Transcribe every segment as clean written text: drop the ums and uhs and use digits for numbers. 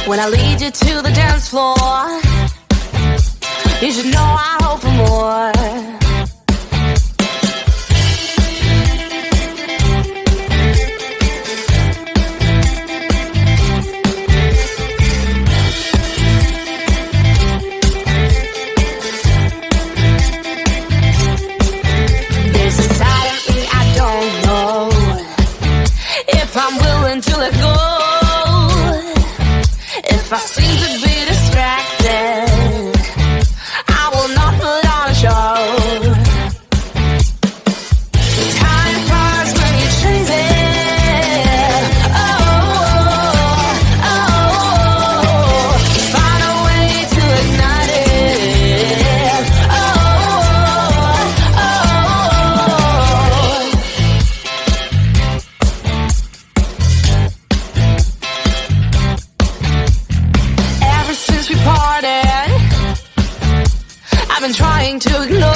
When I lead you to the dance floor, you should know I hope for more. There's a side of me I don't know if I'm willing to let go. If I seem to be distracted, I will not put on a show. Time flies when you chase it. Find a way to ignite it. Ever since we parted, I've been trying to ignore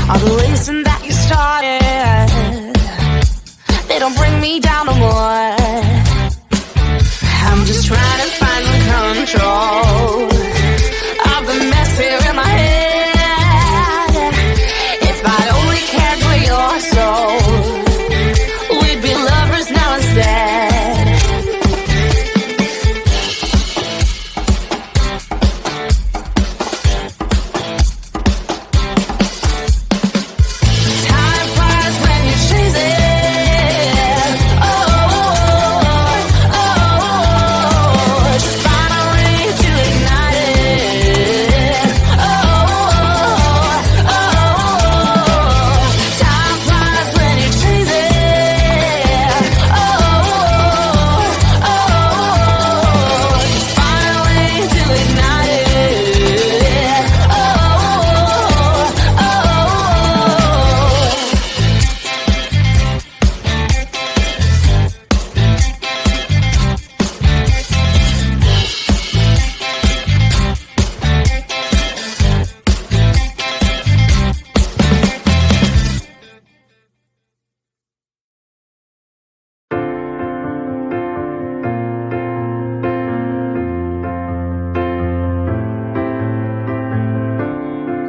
all the reason that you started. They don't bring me down no more. I'm just trying to find some control of the mess here in my head. If I'd only cared for your soul, we'd be lovers now instead. Time flies when you chase it. Just find a way to ignite it. Time flies when you chase it. Just find a way to ignite it.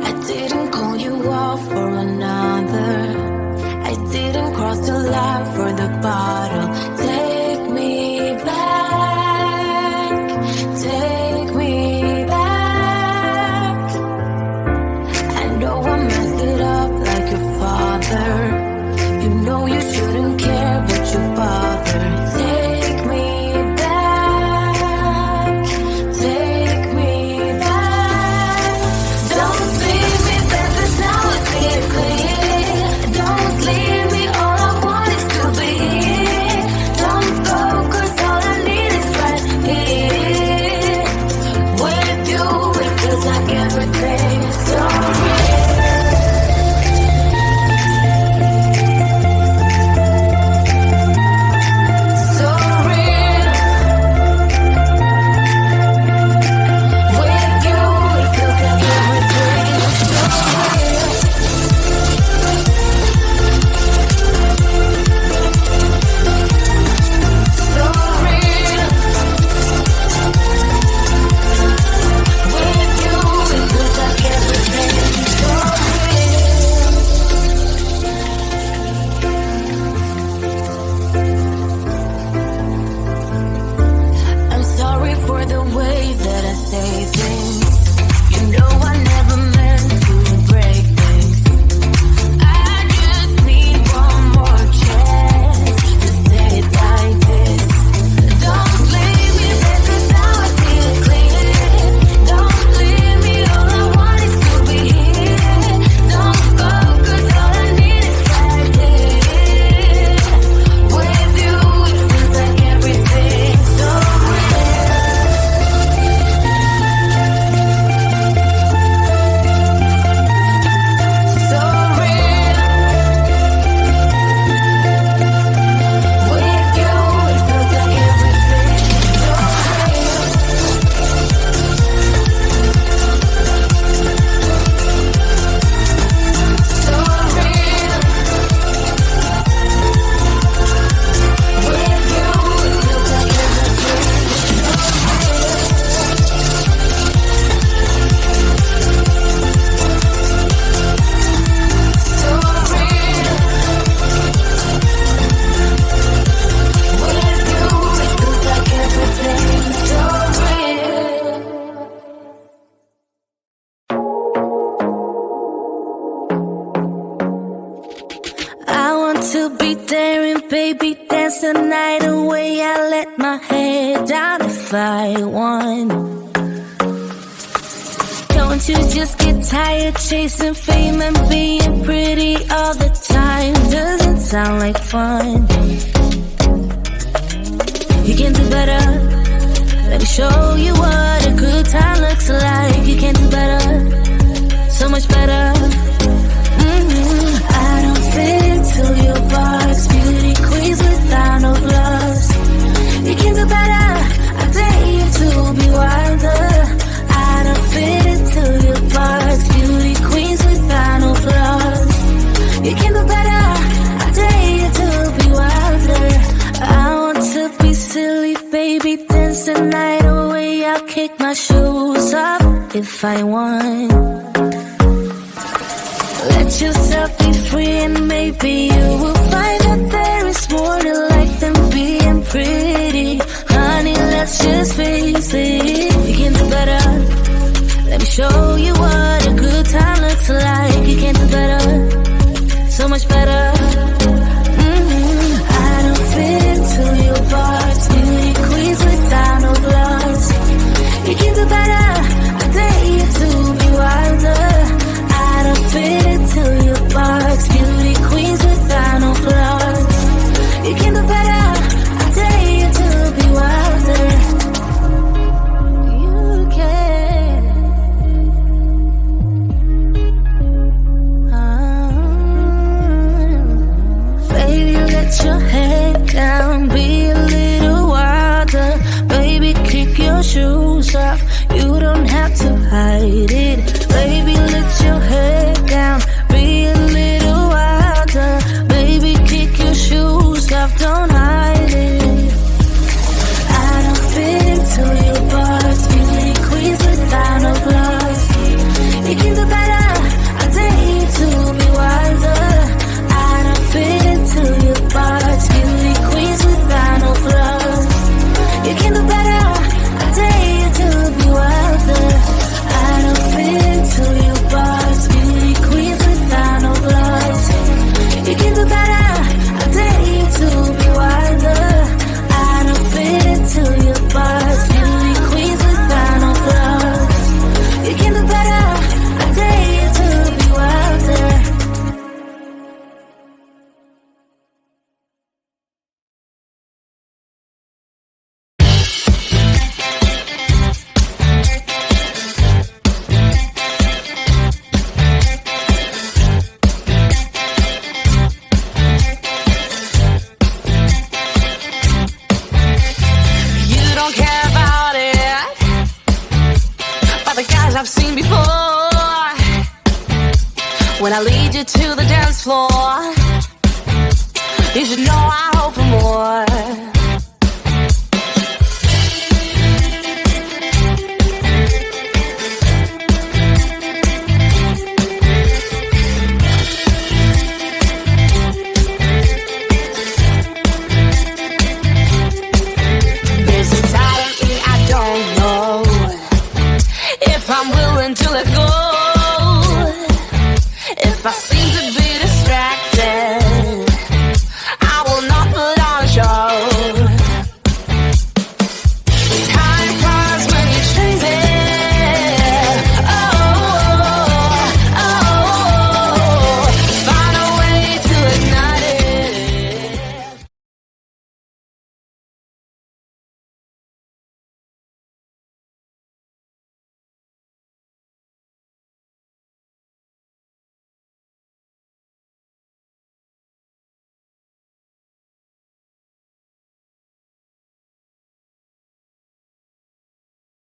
I didn't call you off for another. I didn't cross the line for the bottle. Take me back. Take me back. I know I messed it up like your father. You know you shouldn't care, but you bother. Take me back. Take me back. Don't leave me baby, now I see it clear. Don't leave me, all I want is to be here. be daring, baby, dance the night away. I let my head down if I want. Don't you just get tired chasing fame and being pretty all the time? Doesn't sound like fun. You can do better. Let me show you what a good time looks like. You can do better, so much better. I don't fit into your box. Beauty queens without no flaws. You can do better. I dare you to be wilder. I don't fit into your box. Beauty queens without no flaws. You can do better. I dare you to be wilder. I want to be silly, baby, dance the night away. I'll kick my shoes off if I want. Let yourself be free and maybe you will find that there is more to life than being pretty. Honey, let's just face it. You can do better. Let me show you what a good time looks like. You can do better, so much better. I don't fit into your box. Beauty queens without no flaws. You can do better. I dare you to be wilder. I don't fit into your box. Beauty queens without no flaws. You can do better. I dare you to be wilder. You can. Baby, let your head down. Be a little wilder. Baby, kick your shoes off. You don't have to hide it. Baby, let your head down. Be a little wilder. Baby, kick your shoes off. Don't hide it. I don't fit into your box. Beauty queens without no flaws. You can do better. I dare you to be wilder. I don't fit into your box. Beauty queens without no flaws. You can do better. I dare you to be wilder. I don't fit into your box. Beauty queens without no flaws. You can do better. I dare you to be wilder. I don't fit into your box. Beauty queens without no flaws. You can do better. I dare you to be wilder. You don't care about it, but the guys I've seen before. When I lead you to the dance floor, you should know I